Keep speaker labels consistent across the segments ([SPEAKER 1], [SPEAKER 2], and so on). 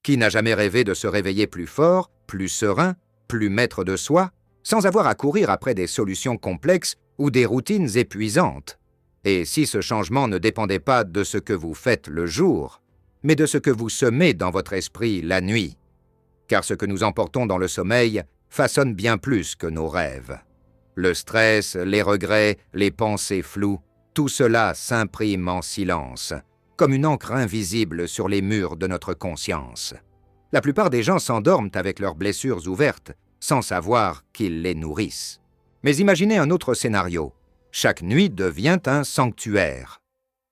[SPEAKER 1] Qui n'a jamais rêvé de se réveiller plus fort, plus serein, plus maître de soi, sans avoir à courir après des solutions complexes ou des routines épuisantes? Et si ce changement ne dépendait pas de ce que vous faites le jour, mais de ce que vous semez dans votre esprit la nuit? Car ce que nous emportons dans le sommeil façonne bien plus que nos rêves. Le stress, les regrets, les pensées floues, tout cela s'imprime en silence, comme une encre invisible sur les murs de notre conscience. La plupart des gens s'endorment avec leurs blessures ouvertes, sans savoir qu'ils les nourrissent. Mais imaginez un autre scénario. Chaque nuit devient un sanctuaire.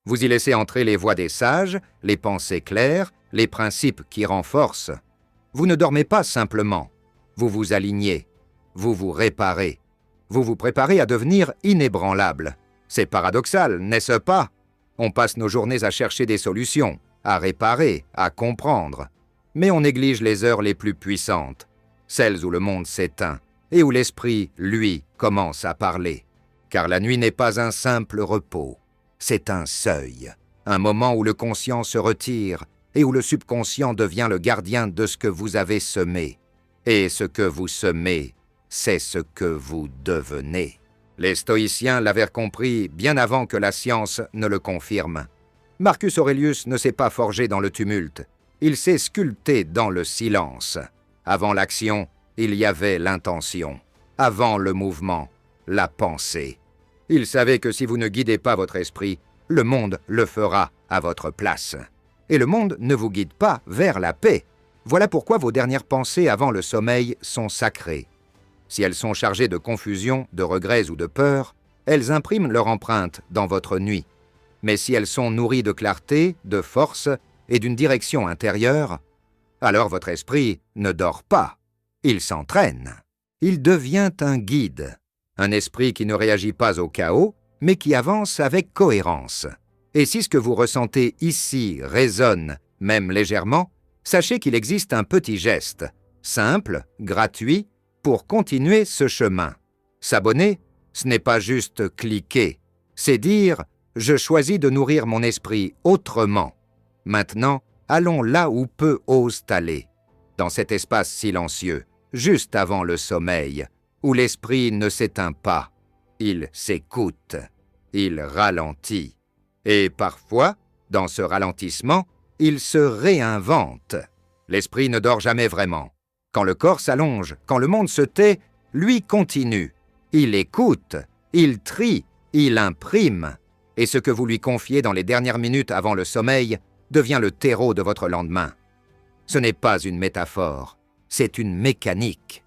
[SPEAKER 1] Vous y laissez entrer les voix des sages, les pensées claires, les principes qui renforcent. Vous ne dormez pas simplement. Vous vous alignez. Vous vous réparez. Vous vous préparez à devenir inébranlable. C'est paradoxal, n'est-ce pas? On passe nos journées à chercher des solutions, à réparer, à comprendre. Mais on néglige les heures les plus puissantes, celles où le monde s'éteint et où l'esprit, lui, commence à parler. Car la nuit n'est pas un simple repos, c'est un seuil, un moment où le conscient se retire et où le subconscient devient le gardien de ce que vous avez semé. Et ce que vous semez, c'est ce que vous devenez. Les stoïciens l'avaient compris bien avant que la science ne le confirme. Marcus Aurelius ne s'est pas forgé dans le tumulte, il s'est sculpté dans le silence. Avant l'action, il y avait l'intention. Avant le mouvement, la pensée. Il savait que si vous ne guidez pas votre esprit, le monde le fera à votre place. Et le monde ne vous guide pas vers la paix. Voilà pourquoi vos dernières pensées avant le sommeil sont sacrées. Si elles sont chargées de confusion, de regrets ou de peur, elles impriment leur empreinte dans votre nuit. Mais si elles sont nourries de clarté, de force et d'une direction intérieure, alors votre esprit ne dort pas, il s'entraîne. Il devient un guide, un esprit qui ne réagit pas au chaos, mais qui avance avec cohérence. Et si ce que vous ressentez ici résonne, même légèrement, sachez qu'il existe un petit geste, simple, gratuit, pour continuer ce chemin. S'abonner, ce n'est pas juste cliquer, c'est dire « Je choisis de nourrir mon esprit autrement ». Maintenant, allons là où peu osent aller, dans cet espace silencieux, juste avant le sommeil, où l'esprit ne s'éteint pas, il s'écoute, il ralentit. Et parfois, dans ce ralentissement, il se réinvente. L'esprit ne dort jamais vraiment. Quand le corps s'allonge, quand le monde se tait, lui continue. Il écoute, il trie, il imprime. Et ce que vous lui confiez dans les dernières minutes avant le sommeil devient le terreau de votre lendemain. Ce n'est pas une métaphore, c'est une mécanique.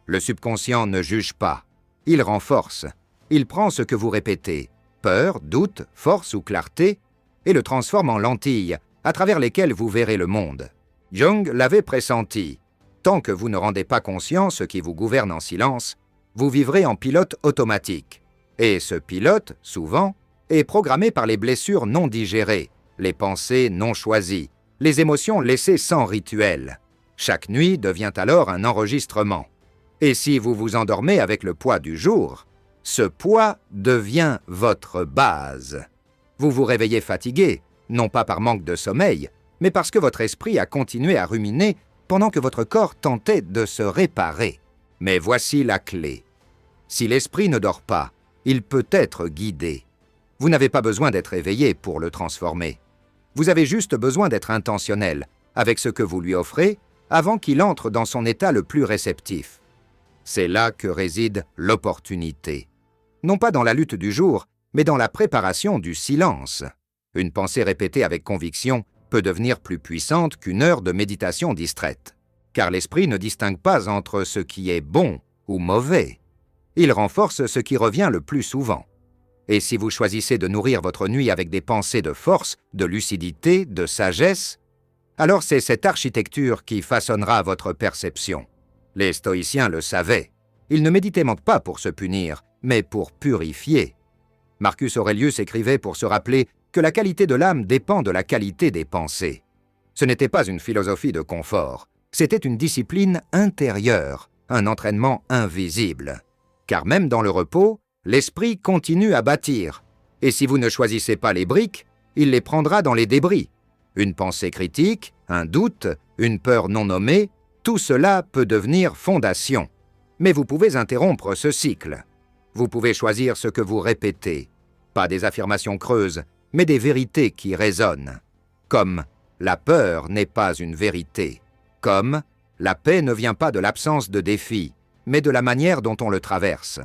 [SPEAKER 1] Le subconscient ne juge pas, il renforce. Il prend ce que vous répétez, peur, doute, force ou clarté, et le transforme en lentilles à travers lesquelles vous verrez le monde. Jung l'avait pressenti. Tant que vous ne rendez pas conscient ce qui vous gouverne en silence, vous vivrez en pilote automatique. Et ce pilote, souvent, est programmé par les blessures non digérées, les pensées non choisies, les émotions laissées sans rituel. Chaque nuit devient alors un enregistrement. Et si vous vous endormez avec le poids du jour, ce poids devient votre base. Vous vous réveillez fatigué, non pas par manque de sommeil, mais parce que votre esprit a continué à ruminer pendant que votre corps tentait de se réparer. Mais voici la clé. Si l'esprit ne dort pas, il peut être guidé. Vous n'avez pas besoin d'être éveillé pour le transformer. Vous avez juste besoin d'être intentionnel avec ce que vous lui offrez avant qu'il entre dans son état le plus réceptif. C'est là que réside l'opportunité. Non pas dans la lutte du jour, mais dans la préparation du silence. Une pensée répétée avec conviction peut devenir plus puissante qu'une heure de méditation distraite, car l'esprit ne distingue pas entre ce qui est bon ou mauvais. Il renforce ce qui revient le plus souvent. Et si vous choisissez de nourrir votre nuit avec des pensées de force, de lucidité, de sagesse, alors c'est cette architecture qui façonnera votre perception. Les stoïciens le savaient. Ils ne méditaient pas pour se punir, mais pour purifier. Marcus Aurelius écrivait pour se rappeler que la qualité de l'âme dépend de la qualité des pensées. Ce n'était pas une philosophie de confort, c'était une discipline intérieure, un entraînement invisible. Car même dans le repos, l'esprit continue à bâtir. Et si vous ne choisissez pas les briques, il les prendra dans les débris. Une pensée critique, un doute, une peur non nommée, tout cela peut devenir fondation. Mais vous pouvez interrompre ce cycle. Vous pouvez choisir ce que vous répétez. Pas des affirmations creuses, mais des vérités qui résonnent. Comme « la peur n'est pas une vérité ». Comme « la paix ne vient pas de l'absence de défis, mais de la manière dont on le traverse ».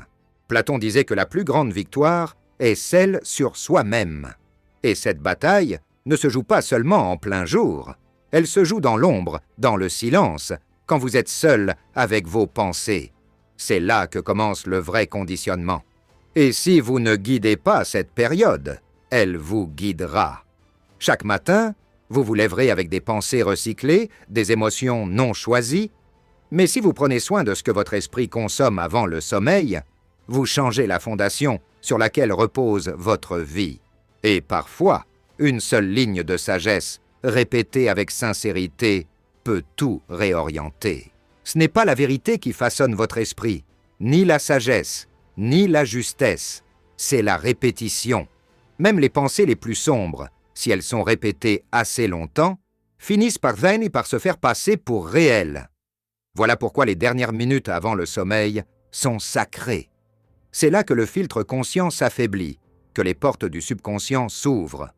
[SPEAKER 1] Platon disait que la plus grande victoire est celle sur soi-même. Et cette bataille ne se joue pas seulement en plein jour. Elle se joue dans l'ombre, dans le silence, quand vous êtes seul avec vos pensées. C'est là que commence le vrai conditionnement. Et si vous ne guidez pas cette période, elle vous guidera. Chaque matin, vous vous lèverez avec des pensées recyclées, des émotions non choisies, mais si vous prenez soin de ce que votre esprit consomme avant le sommeil, vous changez la fondation sur laquelle repose votre vie. Et parfois, une seule ligne de sagesse, répétée avec sincérité, peut tout réorienter. Ce n'est pas la vérité qui façonne votre esprit, ni la sagesse, ni la justesse, c'est la répétition. Même les pensées les plus sombres, si elles sont répétées assez longtemps, finissent par venir et par se faire passer pour réelles. Voilà pourquoi les dernières minutes avant le sommeil sont sacrées. C'est là que le filtre conscient s'affaiblit, que les portes du subconscient s'ouvrent.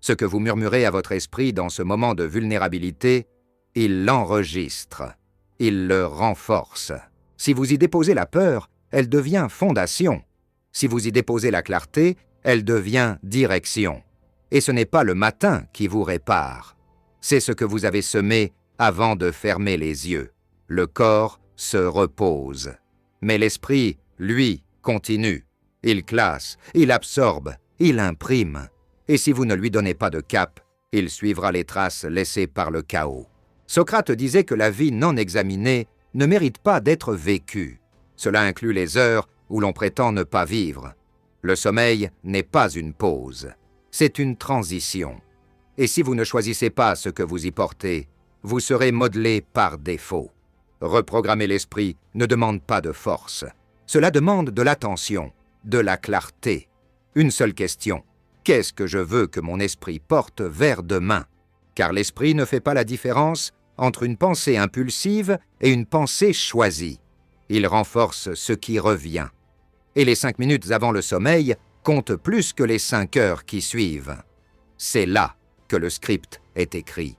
[SPEAKER 1] Ce que vous murmurez à votre esprit dans ce moment de vulnérabilité, il l'enregistre, il le renforce. Si vous y déposez la peur, elle devient fondation. Si vous y déposez la clarté, elle devient direction. Et ce n'est pas le matin qui vous répare. C'est ce que vous avez semé avant de fermer les yeux. Le corps se repose. Mais l'esprit, lui, continue. Il classe, il absorbe, il imprime. Et si vous ne lui donnez pas de cap, il suivra les traces laissées par le chaos. Socrate disait que la vie non examinée ne mérite pas d'être vécue. Cela inclut les heures où l'on prétend ne pas vivre. Le sommeil n'est pas une pause, c'est une transition. Et si vous ne choisissez pas ce que vous y portez, vous serez modelé par défaut. Reprogrammer l'esprit ne demande pas de force. Cela demande de l'attention, de la clarté. Une seule question. Qu'est-ce que je veux que mon esprit porte vers demain? Car l'esprit ne fait pas la différence entre une pensée impulsive et une pensée choisie. Il renforce ce qui revient. Et les 5 minutes avant le sommeil comptent plus que les 5 heures qui suivent. C'est là que le script est écrit.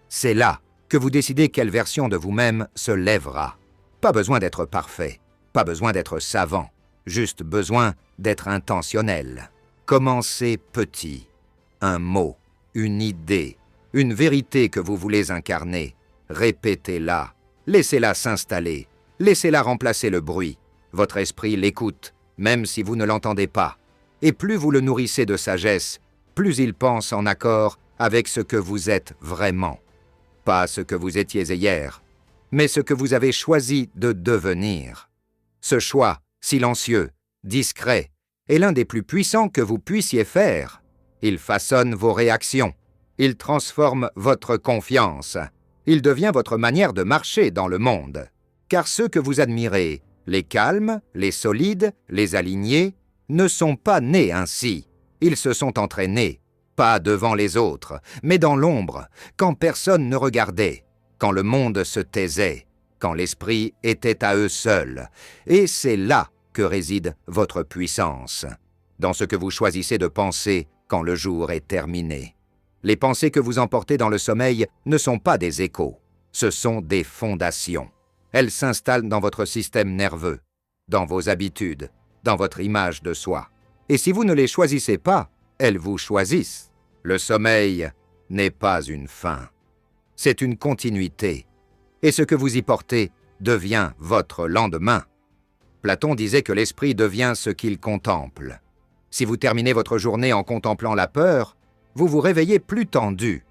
[SPEAKER 1] C'est là que vous décidez quelle version de vous-même se lèvera. Pas besoin d'être parfait, pas besoin d'être savant, juste besoin d'être intentionnel. Commencez petit. Un mot, une idée, une vérité que vous voulez incarner. Répétez-la, laissez-la s'installer, laissez-la remplacer le bruit. Votre esprit l'écoute, même si vous ne l'entendez pas. Et plus vous le nourrissez de sagesse, plus il pense en accord avec ce que vous êtes vraiment. Pas ce que vous étiez hier, mais ce que vous avez choisi de devenir. Ce choix, silencieux, discret, est l'un des plus puissants que vous puissiez faire. Il façonne vos réactions. Il transforme votre confiance. Il devient votre manière de marcher dans le monde. Car ceux que vous admirez, les calmes, les solides, les alignés, ne sont pas nés ainsi. Ils se sont entraînés, pas devant les autres, mais dans l'ombre, quand personne ne regardait, quand le monde se taisait, quand l'esprit était à eux seuls. Et c'est là que réside votre puissance, dans ce que vous choisissez de penser quand le jour est terminé. Les pensées que vous emportez dans le sommeil ne sont pas des échos, ce sont des fondations. Elles s'installent dans votre système nerveux, dans vos habitudes, dans votre image de soi. Et si vous ne les choisissez pas, elles vous choisissent. Le sommeil n'est pas une fin, c'est une continuité. Et ce que vous y portez devient votre lendemain. Platon disait que l'esprit devient ce qu'il contemple. Si vous terminez votre journée en contemplant la peur, vous vous réveillez plus tendu.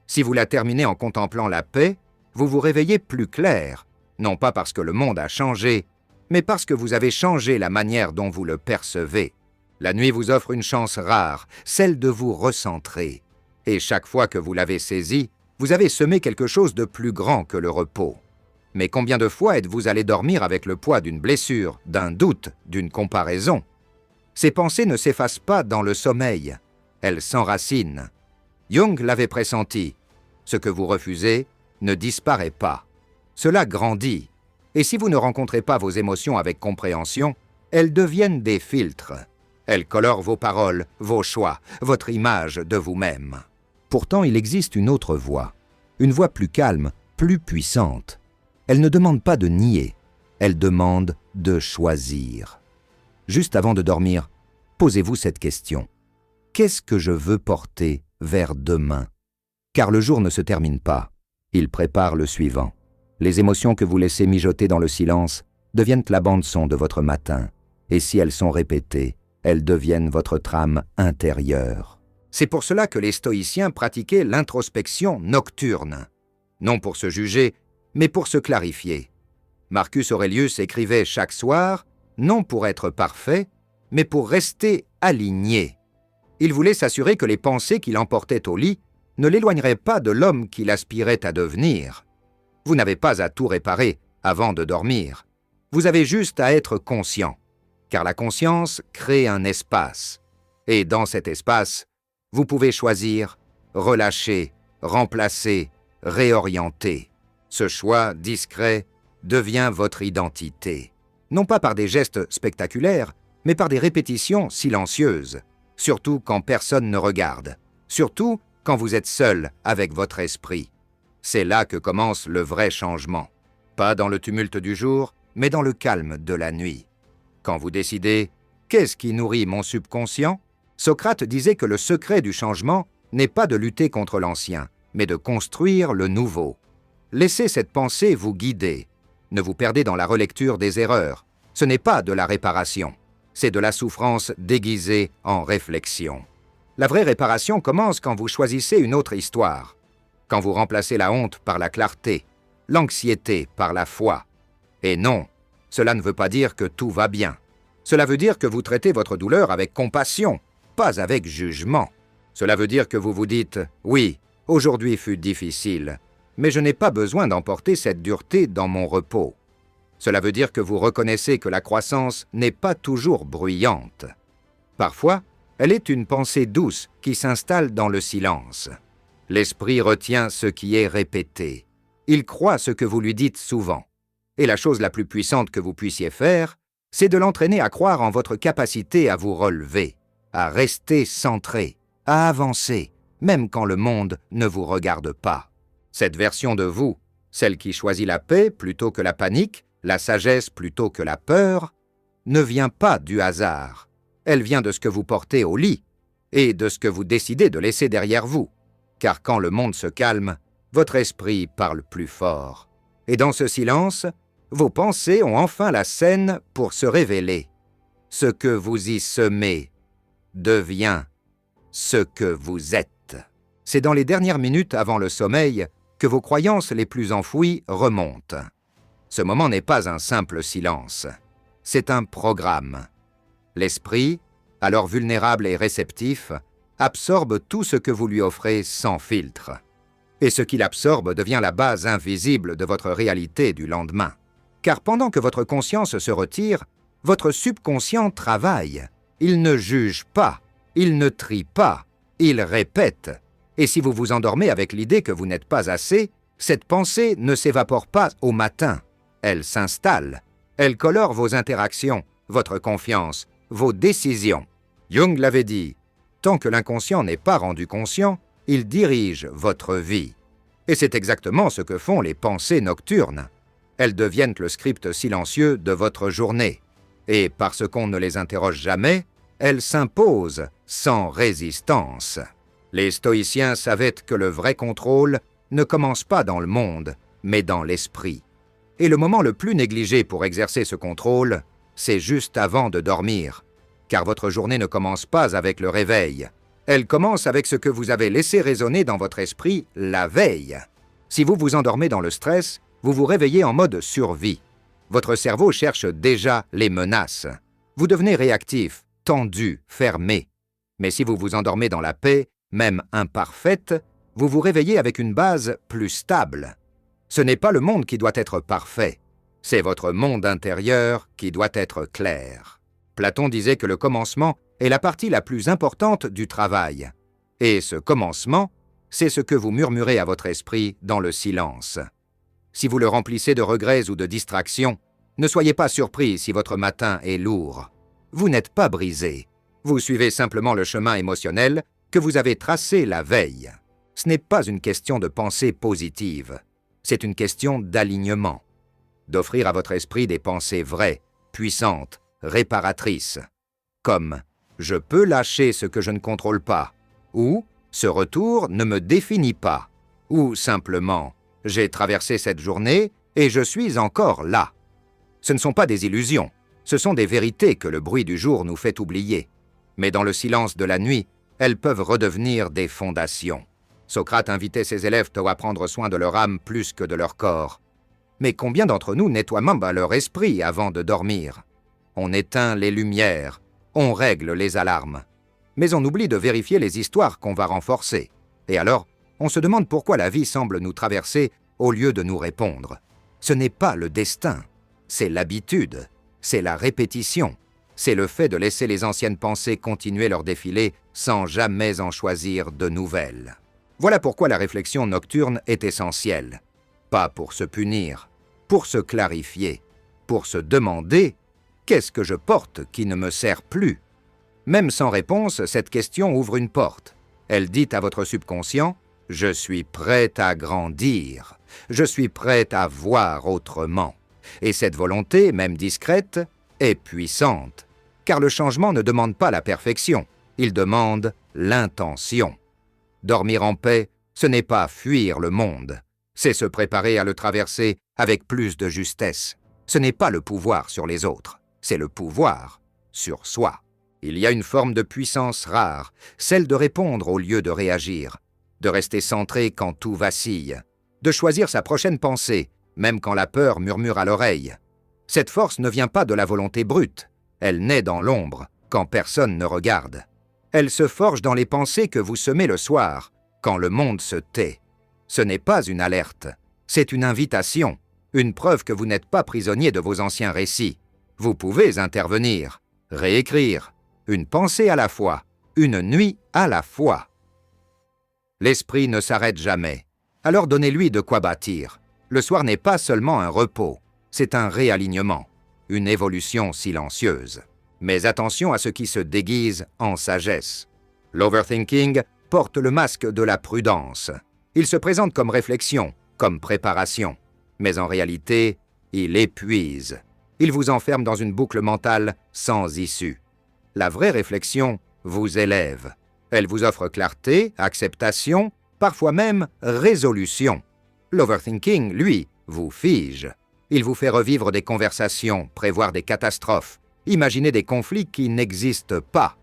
[SPEAKER 1] Si vous la terminez en contemplant la paix, vous vous réveillez plus clair, non pas parce que le monde a changé, mais parce que vous avez changé la manière dont vous le percevez. La nuit vous offre une chance rare, celle de vous recentrer. Et chaque fois que vous l'avez saisie, vous avez semé quelque chose de plus grand que le repos. Mais combien de fois êtes-vous allé dormir avec le poids d'une blessure, d'un doute, d'une comparaison? Ces pensées ne s'effacent pas dans le sommeil, elles s'enracinent. Jung l'avait pressenti. Ce que vous refusez ne disparaît pas. Cela grandit. Et si vous ne rencontrez pas vos émotions avec compréhension, elles deviennent des filtres. Elles colorent vos paroles, vos choix, votre image de vous-même. Pourtant, il existe une autre voie. Une voie plus calme, plus puissante. Elle ne demande pas de nier. Elle demande de choisir. Juste avant de dormir, posez-vous cette question. Qu'est-ce que je veux porter vers demain? Car le jour ne se termine pas. Il prépare le suivant. Les émotions que vous laissez mijoter dans le silence deviennent la bande-son de votre matin. Et si elles sont répétées, elles deviennent votre trame intérieure. C'est pour cela que les stoïciens pratiquaient l'introspection nocturne. Non pour se juger, mais pour se clarifier. Marcus Aurelius écrivait chaque soir, non pour être parfait, mais pour rester aligné. Il voulait s'assurer que les pensées qu'il emportait au lit ne l'éloigneraient pas de l'homme qu'il aspirait à devenir. Vous n'avez pas à tout réparer avant de dormir. Vous avez juste à être conscient, car la conscience crée un espace. Et dans cet espace, vous pouvez choisir, relâcher, remplacer, réorienter. Ce choix discret devient votre identité. Non pas par des gestes spectaculaires, mais par des répétitions silencieuses. Surtout quand personne ne regarde. Surtout quand vous êtes seul avec votre esprit. C'est là que commence le vrai changement. Pas dans le tumulte du jour, mais dans le calme de la nuit. Quand vous décidez « Qu'est-ce qui nourrit mon subconscient ?» Socrate disait que le secret du changement n'est pas de lutter contre l'ancien, mais de construire le nouveau. Laissez cette pensée vous guider. Ne vous perdez dans la relecture des erreurs. Ce n'est pas de la réparation. C'est de la souffrance déguisée en réflexion. La vraie réparation commence quand vous choisissez une autre histoire. Quand vous remplacez la honte par la clarté, l'anxiété par la foi. Et non, cela ne veut pas dire que tout va bien. Cela veut dire que vous traitez votre douleur avec compassion, pas avec jugement. Cela veut dire que vous vous dites « Oui, aujourd'hui fut difficile, mais je n'ai pas besoin d'emporter cette dureté dans mon repos. » Cela veut dire que vous reconnaissez que la croissance n'est pas toujours bruyante. Parfois, elle est une pensée douce qui s'installe dans le silence. L'esprit retient ce qui est répété. Il croit ce que vous lui dites souvent. Et la chose la plus puissante que vous puissiez faire, c'est de l'entraîner à croire en votre capacité à vous relever, à rester centré, à avancer, même quand le monde ne vous regarde pas. Cette version de vous, celle qui choisit la paix plutôt que la panique, la sagesse plutôt que la peur, ne vient pas du hasard. Elle vient de ce que vous portez au lit et de ce que vous décidez de laisser derrière vous. Car quand le monde se calme, votre esprit parle plus fort. Et dans ce silence, vos pensées ont enfin la scène pour se révéler. Ce que vous y semez devient ce que vous êtes. C'est dans les dernières minutes avant le sommeil que vos croyances les plus enfouies remontent. Ce moment n'est pas un simple silence, c'est un programme. L'esprit, alors vulnérable et réceptif, absorbe tout ce que vous lui offrez sans filtre. Et ce qu'il absorbe devient la base invisible de votre réalité du lendemain. Car pendant que votre conscience se retire, votre subconscient travaille. Il ne juge pas, il ne trie pas, il répète. Et si vous vous endormez avec l'idée que vous n'êtes pas assez, cette pensée ne s'évapore pas au matin. Elle s'installe. Elle colore vos interactions, votre confiance, vos décisions. Jung l'avait dit, tant que l'inconscient n'est pas rendu conscient, il dirige votre vie. Et c'est exactement ce que font les pensées nocturnes. Elles deviennent le script silencieux de votre journée. Et parce qu'on ne les interroge jamais, elles s'imposent sans résistance. Les stoïciens savaient que le vrai contrôle ne commence pas dans le monde, mais dans l'esprit. Et le moment le plus négligé pour exercer ce contrôle, c'est juste avant de dormir. Car votre journée ne commence pas avec le réveil. Elle commence avec ce que vous avez laissé résonner dans votre esprit la veille. Si vous vous endormez dans le stress, vous vous réveillez en mode survie. Votre cerveau cherche déjà les menaces. Vous devenez réactif, tendu, fermé. Mais si vous vous endormez dans la paix, même imparfaite, vous vous réveillez avec une base plus stable. Ce n'est pas le monde qui doit être parfait, c'est votre monde intérieur qui doit être clair. Platon disait que le commencement est la partie la plus importante du travail. Et ce commencement, c'est ce que vous murmurez à votre esprit dans le silence. Si vous le remplissez de regrets ou de distractions, ne soyez pas surpris si votre matin est lourd. Vous n'êtes pas brisé. Vous suivez simplement le chemin émotionnel que vous avez tracé la veille. Ce n'est pas une question de pensée positive. C'est une question d'alignement. D'offrir à votre esprit des pensées vraies, puissantes, réparatrices. Comme « je peux lâcher ce que je ne contrôle pas » ou « ce retour ne me définit pas » ou simplement « j'ai traversé cette journée et je suis encore là ». Ce ne sont pas des illusions, ce sont des vérités que le bruit du jour nous fait oublier. Mais dans le silence de la nuit, elles peuvent redevenir des fondations. Socrate invitait ses élèves à prendre soin de leur âme plus que de leur corps. Mais combien d'entre nous nettoient même leur esprit avant de dormir? On éteint les lumières, on règle les alarmes. Mais on oublie de vérifier les histoires qu'on va renforcer. Et alors, on se demande pourquoi la vie semble nous traverser au lieu de nous répondre. Ce n'est pas le destin, c'est l'habitude, c'est la répétition, c'est le fait de laisser les anciennes pensées continuer leur défilé sans jamais en choisir de nouvelles. Voilà pourquoi la réflexion nocturne est essentielle. Pas pour se punir, pour se clarifier, pour se demander « qu'est-ce que je porte qui ne me sert plus ?» Même sans réponse, cette question ouvre une porte. Elle dit à votre subconscient « je suis prêt à grandir, je suis prêt à voir autrement ». Et cette volonté, même discrète, est puissante, car le changement ne demande pas la perfection, il demande l'intention. Dormir en paix, ce n'est pas fuir le monde, c'est se préparer à le traverser avec plus de justesse. Ce n'est pas le pouvoir sur les autres, c'est le pouvoir sur soi. Il y a une forme de puissance rare, celle de répondre au lieu de réagir, de rester centré quand tout vacille, de choisir sa prochaine pensée, même quand la peur murmure à l'oreille. Cette force ne vient pas de la volonté brute, elle naît dans l'ombre, quand personne ne regarde. Elle se forge dans les pensées que vous semez le soir, quand le monde se tait. Ce n'est pas une alerte, c'est une invitation, une preuve que vous n'êtes pas prisonnier de vos anciens récits. Vous pouvez intervenir, réécrire, une pensée à la fois, une nuit à la fois. L'esprit ne s'arrête jamais, alors donnez-lui de quoi bâtir. Le soir n'est pas seulement un repos, c'est un réalignement, une évolution silencieuse. Mais attention à ce qui se déguise en sagesse. L'overthinking porte le masque de la prudence. Il se présente comme réflexion, comme préparation. Mais en réalité, il épuise. Il vous enferme dans une boucle mentale sans issue. La vraie réflexion vous élève. Elle vous offre clarté, acceptation, parfois même résolution. L'overthinking, lui, vous fige. Il vous fait revivre des conversations, prévoir des catastrophes, imaginer des conflits qui n'existent pas.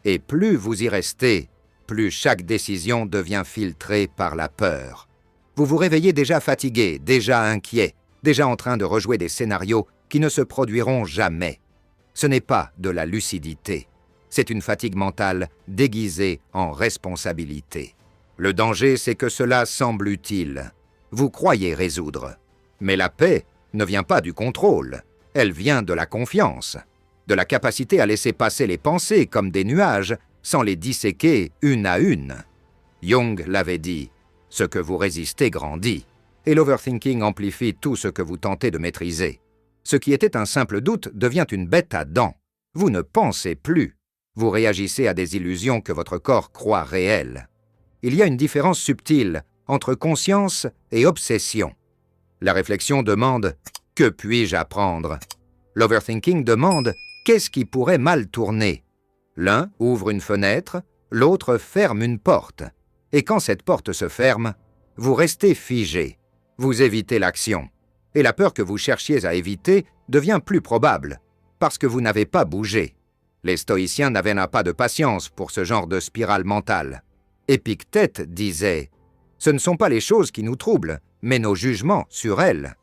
[SPEAKER 1] Et plus vous y restez, plus chaque décision devient filtrée par la peur. Vous vous réveillez déjà fatigué, déjà inquiet, déjà en train de rejouer des scénarios qui ne se produiront jamais. Ce n'est pas de la lucidité, c'est une fatigue mentale déguisée en responsabilité. Le danger, c'est que cela semble utile. Vous croyez résoudre. Mais la paix ne vient pas du contrôle, elle vient de la confiance, de la capacité à laisser passer les pensées comme des nuages sans les disséquer une à une. Jung l'avait dit, « Ce que vous résistez grandit », et l'overthinking amplifie tout ce que vous tentez de maîtriser. Ce qui était un simple doute devient une bête à dents. Vous ne pensez plus. Vous réagissez à des illusions que votre corps croit réelles. Il y a une différence subtile entre conscience et obsession. La réflexion demande « Que puis-je apprendre ?» L'overthinking demande « Qu'est-ce qui pourrait mal tourner ?» L'un ouvre une fenêtre, l'autre ferme une porte. Et quand cette porte se ferme, vous restez figé. Vous évitez l'action. Et la peur que vous cherchiez à éviter devient plus probable, parce que vous n'avez pas bougé. Les stoïciens n'avaient pas de patience pour ce genre de spirale mentale. Épictète disait « Ce ne sont pas les choses qui nous troublent, mais nos jugements sur elles. »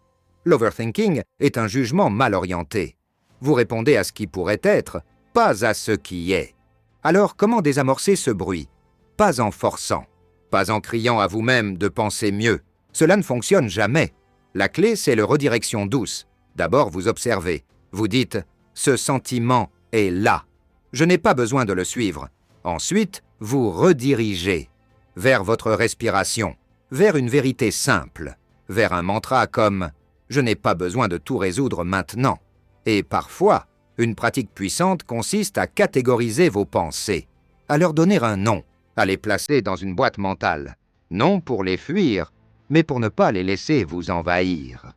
[SPEAKER 1] L'overthinking est un jugement mal orienté. Vous répondez à ce qui pourrait être, pas à ce qui est. Alors comment désamorcer ce bruit? Pas en forçant, pas en criant à vous-même de penser mieux. Cela ne fonctionne jamais. La clé, c'est la redirection douce. D'abord, vous observez. Vous dites « Ce sentiment est là. Je n'ai pas besoin de le suivre. » Ensuite, vous redirigez vers votre respiration, vers une vérité simple, vers un mantra comme « Je n'ai pas besoin de tout résoudre maintenant ». Et parfois, une pratique puissante consiste à catégoriser vos pensées, à leur donner un nom, à les placer dans une boîte mentale, non pour les fuir, mais pour ne pas les laisser vous envahir.